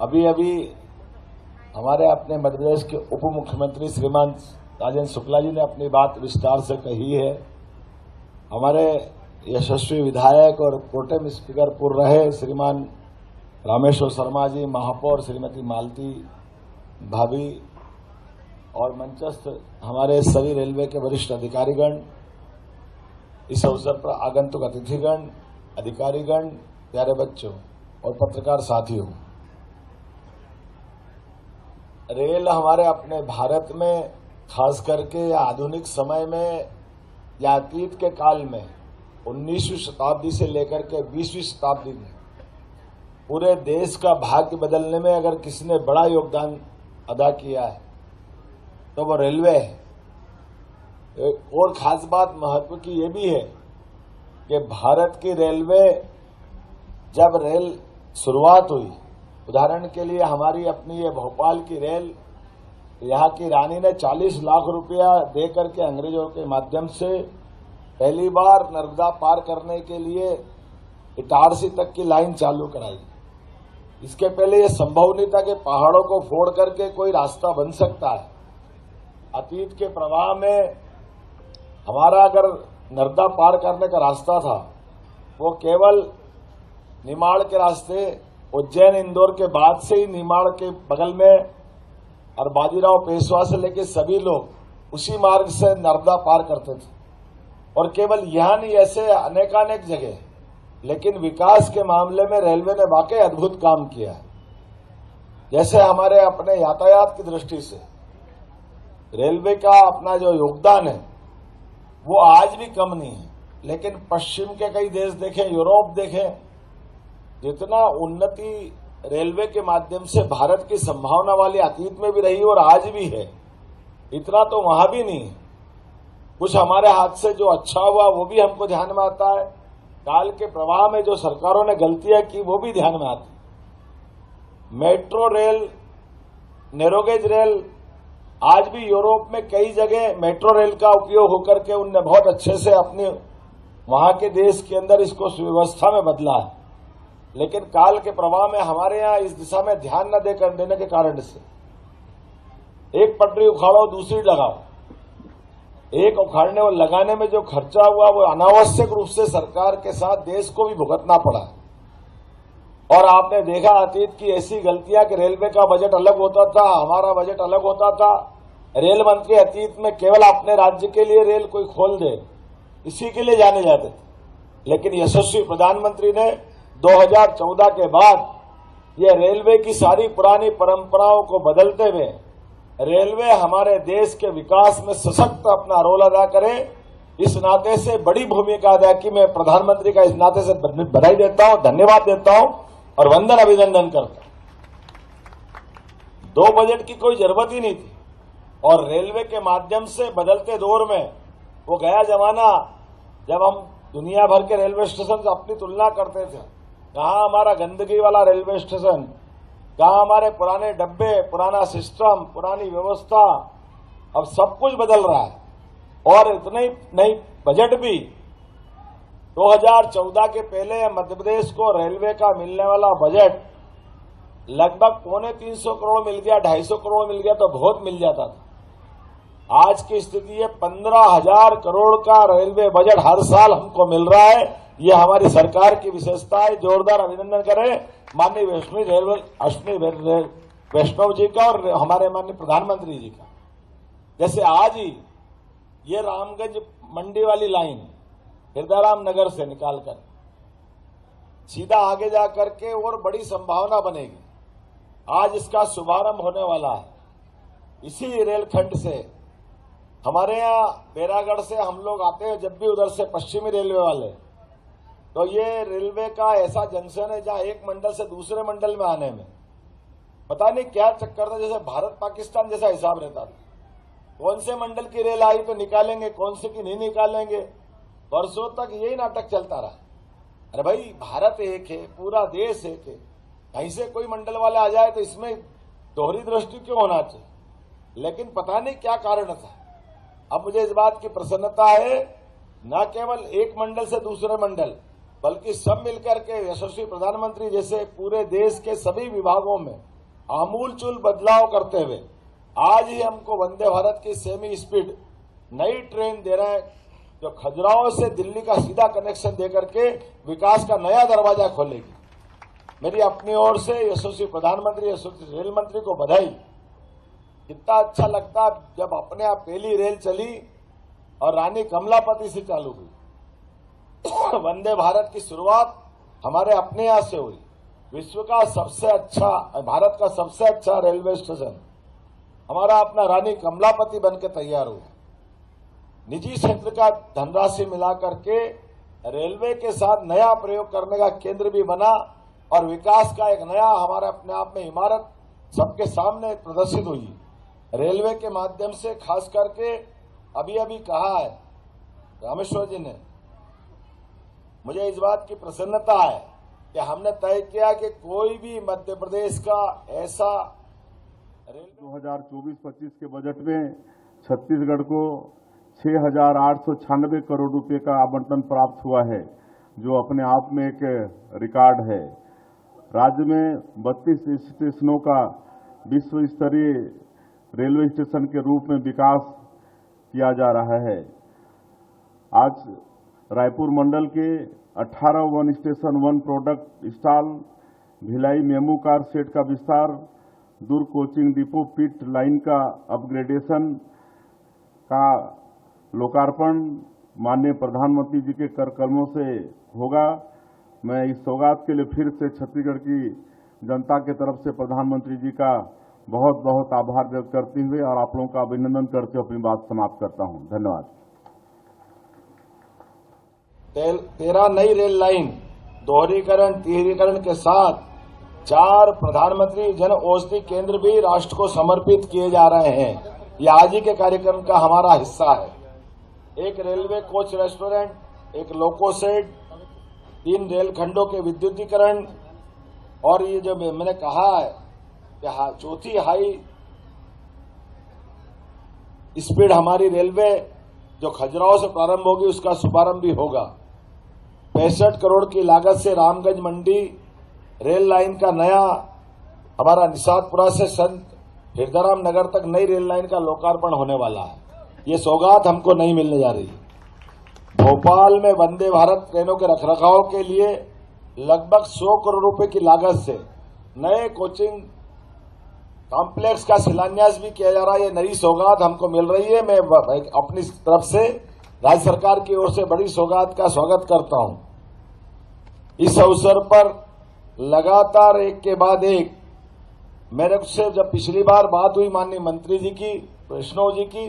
अभी अभी हमारे अपने मध्य प्रदेश के उप मुख्यमंत्री श्रीमान राजेंद्र शुक्ला जी ने अपनी बात विस्तार से कही है। हमारे यशस्वी विधायक और प्रोटेम स्पीकर पूर्व रहे श्रीमान रामेश्वर शर्मा जी, महापौर श्रीमती मालती भाभी और मंचस्थ हमारे सभी रेलवे के वरिष्ठ अधिकारीगण, इस अवसर पर आगंतुक अतिथिगण, अधिकारीगण, प्यारे बच्चों और पत्रकार साथियों, रेल हमारे अपने भारत में खास करके आधुनिक समय में या अतीत के काल में 19वीं शताब्दी से लेकर के 20वीं शताब्दी में पूरे देश का भाग्य बदलने में अगर किसी ने बड़ा योगदान अदा किया है तो वो रेलवे है। एक और खास बात महत्व की ये भी है कि भारत की रेलवे जब रेल शुरुआत हुई, उदाहरण के लिए हमारी अपनी ये भोपाल की रेल, यहाँ की रानी ने 40 लाख रुपया दे करके अंग्रेजों के माध्यम से पहली बार नर्मदा पार करने के लिए इटारसी तक की लाइन चालू कराई। इसके पहले ये संभव नहीं था कि पहाड़ों को फोड़ करके कोई रास्ता बन सकता है। अतीत के प्रवाह में हमारा अगर नर्मदा पार करने का रास्ता था वो केवल निमाड़ के रास्ते, उज्जैन इंदौर के बाद से ही निमाड़ के बगल में और बाजीराव पेशवा से लेकर सभी लोग उसी मार्ग से नर्मदा पार करते थे। और केवल यहां नहीं, ऐसे अनेकानेक जगह, लेकिन विकास के मामले में रेलवे ने वाकई अद्भुत काम किया है। जैसे हमारे अपने यातायात की दृष्टि से रेलवे का अपना जो योगदान है वो आज भी कम नहीं है, लेकिन पश्चिम के कई देश देखें, यूरोप देखें, जितना उन्नति रेलवे के माध्यम से भारत की संभावना वाली अतीत में भी रही और आज भी है, इतना तो वहां भी नहीं है। कुछ हमारे हाथ से जो अच्छा हुआ वो भी हमको ध्यान में आता है, काल के प्रवाह में जो सरकारों ने गलतियां की वो भी ध्यान में आती। मेट्रो रेल, नैरोगेज रेल, आज भी यूरोप में कई जगह मेट्रो रेल का उपयोग होकर के उनने बहुत अच्छे से अपने वहां के देश के अंदर इसको सुव्यवस्था में बदला है। लेकिन काल के प्रवाह में हमारे यहाँ इस दिशा में ध्यान न देने के कारण से एक पटरी उखाड़ो दूसरी लगाओ, एक उखाड़ने और लगाने में जो खर्चा हुआ वो अनावश्यक रूप से सरकार के साथ देश को भी भुगतना पड़ा। और आपने देखा अतीत की ऐसी गलतियां कि रेलवे का बजट अलग होता था, हमारा बजट अलग होता था। रेल मंत्री अतीत में केवल अपने राज्य के लिए रेल कोई खोल दे इसी के लिए जाने जाते थे, लेकिन यशस्वी प्रधानमंत्री ने 2014 के बाद ये रेलवे की सारी पुरानी परंपराओं को बदलते हुए रेलवे हमारे देश के विकास में सशक्त अपना रोल अदा करे, इस नाते से बड़ी भूमिका अदा की। मैं प्रधानमंत्री का इस नाते से बधाई देता हूं, धन्यवाद देता हूं और वंदन अभिनंदन करता हूं। दो बजट की कोई जरूरत ही नहीं थी और रेलवे के माध्यम से बदलते दौर में वो गया जमाना जब हम दुनिया भर के रेलवे स्टेशन से अपनी तुलना करते थे। कहाँ हमारा गंदगी वाला रेलवे स्टेशन, कहाँ हमारे पुराने डब्बे, पुराना सिस्टम, पुरानी व्यवस्था, अब सब कुछ बदल रहा है। और इतने ही नहीं, बजट भी 2014 के पहले मध्य प्रदेश को रेलवे का मिलने वाला बजट लगभग 250 करोड़ मिल गया, 250 करोड़ मिल गया तो बहुत मिल जाता था। आज की स्थिति है 15,000 करोड़ का रेलवे बजट हर साल हमको मिल रहा है। ये हमारी सरकार की विशेषता है। जोरदार अभिनंदन करें माननीय अश्विनी वैष्णव जी का और हमारे माननीय प्रधानमंत्री जी का। जैसे आज ही ये रामगंज मंडी वाली लाइन हृदयराम नगर से निकालकर सीधा आगे जाकर के और बड़ी संभावना बनेगी। आज इसका शुभारंभ होने वाला है। इसी रेलखंड से हमारे यहाँ बैरागढ़ से हम लोग आते हैं जब भी उधर से पश्चिमी रेलवे वाले, तो ये रेलवे का ऐसा जंक्शन है जहां एक मंडल से दूसरे मंडल में आने में पता नहीं क्या चक्कर था, जैसे भारत पाकिस्तान जैसा हिसाब रहता था। कौन से मंडल की रेल आई तो निकालेंगे, कौन से की नहीं निकालेंगे, वर्षों तक यही नाटक चलता रहा। अरे भाई, भारत एक है, पूरा देश एक है, कहीं से कोई मंडल वाले आ जाए तो इसमें दोहरी दृष्टि क्यों होना चाहिए? लेकिन पता नहीं क्या कारण था। अब मुझे इस बात की प्रसन्नता है, न केवल एक मंडल से दूसरे मंडल, बल्कि सब मिलकर के यशस्वी प्रधानमंत्री जैसे पूरे देश के सभी विभागों में आमूलचूल बदलाव करते हुए आज ही हमको वंदे भारत की सेमी स्पीड नई ट्रेन दे रहे हैं, जो खजुराहो से दिल्ली का सीधा कनेक्शन देकर के विकास का नया दरवाजा खोलेगी। मेरी अपनी ओर से यशस्वी प्रधानमंत्री, यशस्वी रेल मंत्री को बधाई। कितना अच्छा लगता जब अपने आप पहली रेल चली और रानी कमलापति से चालू हुई। वंदे भारत की शुरुआत हमारे अपने यहां से हुई। विश्व का सबसे अच्छा, भारत का सबसे अच्छा रेलवे स्टेशन हमारा अपना रानी कमलापति बनकर तैयार हुआ। निजी क्षेत्र का धनराशि मिलाकर के रेलवे के साथ नया प्रयोग करने का केंद्र भी बना और विकास का एक नया हमारे अपने आप में इमारत सबके सामने प्रदर्शित हुई। रेलवे के माध्यम से खास करके अभी अभी कहा है रामेश्वर जी ने, मुझे इस बात की प्रसन्नता है कि हमने तय किया कि कोई भी मध्य प्रदेश का ऐसा 2024-25 के बजट में छत्तीसगढ़ को 6,896 करोड़ रुपए का आवंटन प्राप्त हुआ है, जो अपने आप में एक रिकॉर्ड है। राज्य में 32 स्टेशनों का विश्व स्तरीय रेलवे स्टेशन के रूप में विकास किया जा रहा है। आज रायपुर मंडल के 18 one station, one product stall, Bhilai MEMU car set का विस्तार, दुर्ग कोचिंग डिपो पिट लाइन का अपग्रेडेशन का लोकार्पण माननीय प्रधानमंत्री जी के कर कदमों से होगा। मैं इस सौगात के लिए फिर से छत्तीसगढ़ की जनता के तरफ से प्रधानमंत्री जी का बहुत बहुत आभार व्यक्त करते हुए और आप लोगों का अभिनंदन करते हुए अपनी बात समाप्त करता हूं। धन्यवाद। 13 नई रेल लाइन दोहरीकरण, तिहरीकरण के साथ 4 प्रधानमंत्री जन औषधि केंद्र भी राष्ट्र को समर्पित किए जा रहे हैं। यह आज ही के कार्यक्रम का हमारा हिस्सा है। एक रेलवे कोच रेस्टोरेंट, एक लोको सेट, 3 रेलखंडों के विद्युतीकरण और ये जो मैंने कहा है कि चौथी हाई स्पीड हमारी रेलवे जो खजुराहो से प्रारंभ होगी उसका शुभारंभ भी होगा। 65 करोड़ की लागत से रामगंज मंडी रेल लाइन का नया, हमारा निषादपुरा से संत हिरदाराम नगर तक नई रेल लाइन का लोकार्पण होने वाला है। ये सौगात हमको नहीं मिलने जा रही। भोपाल में वंदे भारत ट्रेनों के रखरखाव के लिए लगभग 100 करोड़ रुपए की लागत से नए कोचिंग कॉम्प्लेक्स का शिलान्यास भी किया जा रहा है। ये नई सौगात हमको मिल रही है। मैं अपनी तरफ से राज्य सरकार की ओर से बड़ी सौगात का स्वागत करता हूं। इस अवसर पर लगातार एक के बाद एक मेरे से जब पिछली बार बात हुई माननीय मंत्री जी की, वैष्णव जी की,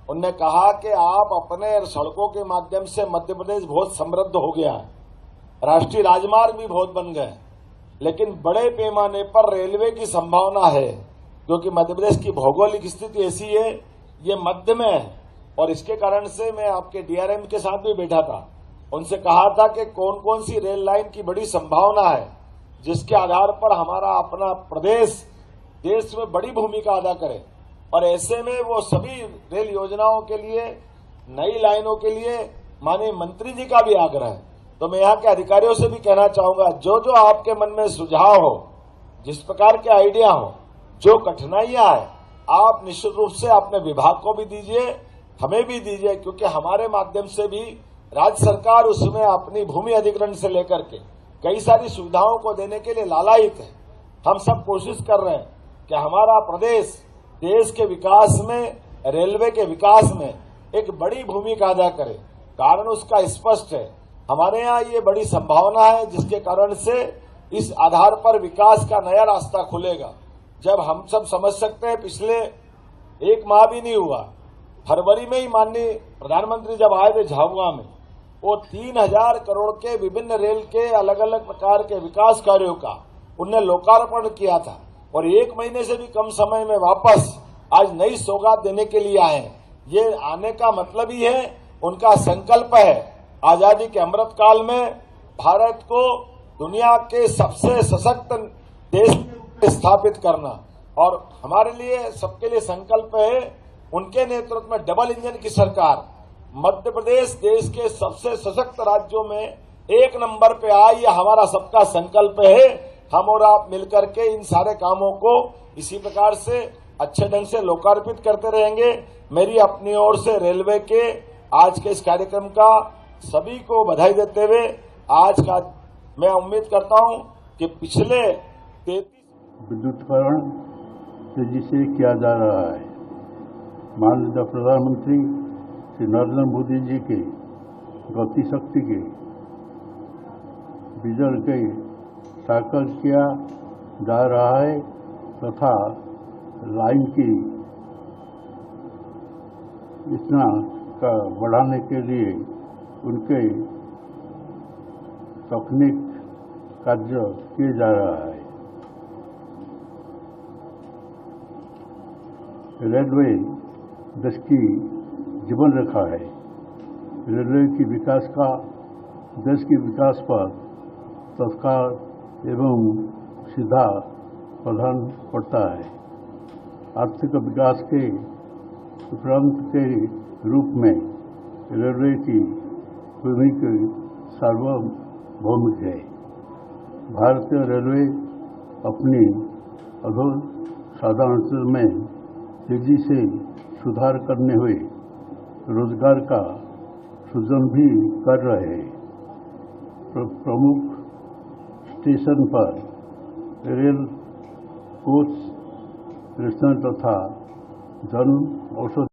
उनने कहा कि आप अपने सड़कों के माध्यम से मध्य प्रदेश बहुत समृद्ध हो गया है, राष्ट्रीय राजमार्ग भी बहुत बन गए, लेकिन बड़े पैमाने पर रेलवे की संभावना है, क्योंकि मध्य प्रदेश की भौगोलिक स्थिति ऐसी है, ये मध्य में है। और इसके कारण से मैं आपके डीआरएम के साथ भी बैठा था, उनसे कहा था कि कौन कौन सी रेल लाइन की बड़ी संभावना है, जिसके आधार पर हमारा अपना प्रदेश देश में बड़ी भूमिका अदा करे। और ऐसे में वो सभी रेल योजनाओं के लिए, नई लाइनों के लिए माननीय मंत्री जी का भी आग्रह है। तो मैं यहाँ के अधिकारियों से भी कहना चाहूंगा, जो जो आपके मन में सुझाव हो, जिस प्रकार के आइडिया हो, जो कठिनाइयां हैं, आप निश्चित रूप से अपने विभाग को भी दीजिए, हमें भी दीजिए, क्योंकि हमारे माध्यम से भी राज्य सरकार उसमें अपनी भूमि अधिग्रहण से लेकर के कई सारी सुविधाओं को देने के लिए लालायित है। हम सब कोशिश कर रहे हैं कि हमारा प्रदेश देश के विकास में, रेलवे के विकास में एक बड़ी भूमिका अदा करे। कारण उसका स्पष्ट है, हमारे यहाँ ये बड़ी संभावना है, जिसके कारण से इस आधार पर विकास का नया रास्ता खुलेगा। जब हम सब समझ सकते हैं, पिछले 1 माह भी नहीं हुआ, फरवरी में ही माननीय प्रधानमंत्री जब आए थे झाबुआ में, वो 3000 करोड़ के विभिन्न रेल के अलग अलग प्रकार के विकास कार्यों का उनने लोकार्पण किया था, और 1 महीने से भी कम समय में वापस आज नई सौगात देने के लिए आए। ये आने का मतलब ही है, उनका संकल्प है आजादी के अमृत काल में भारत को दुनिया के सबसे सशक्त देश में स्थापित करना। और हमारे लिए, सबके लिए संकल्प है, उनके नेतृत्व में डबल इंजन की सरकार, मध्य प्रदेश देश के सबसे सशक्त राज्यों में 1 नंबर पे आए, ये हमारा सबका संकल्प है। हम और आप मिलकर के इन सारे कामों को इसी प्रकार से अच्छे ढंग से लोकार्पित करते रहेंगे। मेरी अपनी ओर से रेलवे के आज के इस कार्यक्रम का सभी को बधाई देते हुए आज का मैं उम्मीद करता हूं कि पिछले 33 विद्युतीकरण तेजी से किया जा रहा है। माननीय प्रधानमंत्री श्री नरेंद्र मोदी जी के गति शक्ति के विजन के साकार किया जा रहा है तथा लाइन की इतना का बढ़ाने के लिए उनके तकनीक कार्य किए जा रहा है। रेलवे देश की जीवन रेखा है। रेलवे की विकास का देश के विकास पर तत्काल एवं सीधा प्रभाव पड़ता है। आर्थिक विकास के उपरांत के रूप में रेलवे की भूमिका सार्वभौमिक है। भारतीय रेलवे अपनी अधोसाधारण में तेजी से सुधार करने हुए रोजगार का सृजन भी कर रहे हैं। प्रमुख स्टेशन पर रेल कोच, रेस्टोरेंट तथा जन औषधि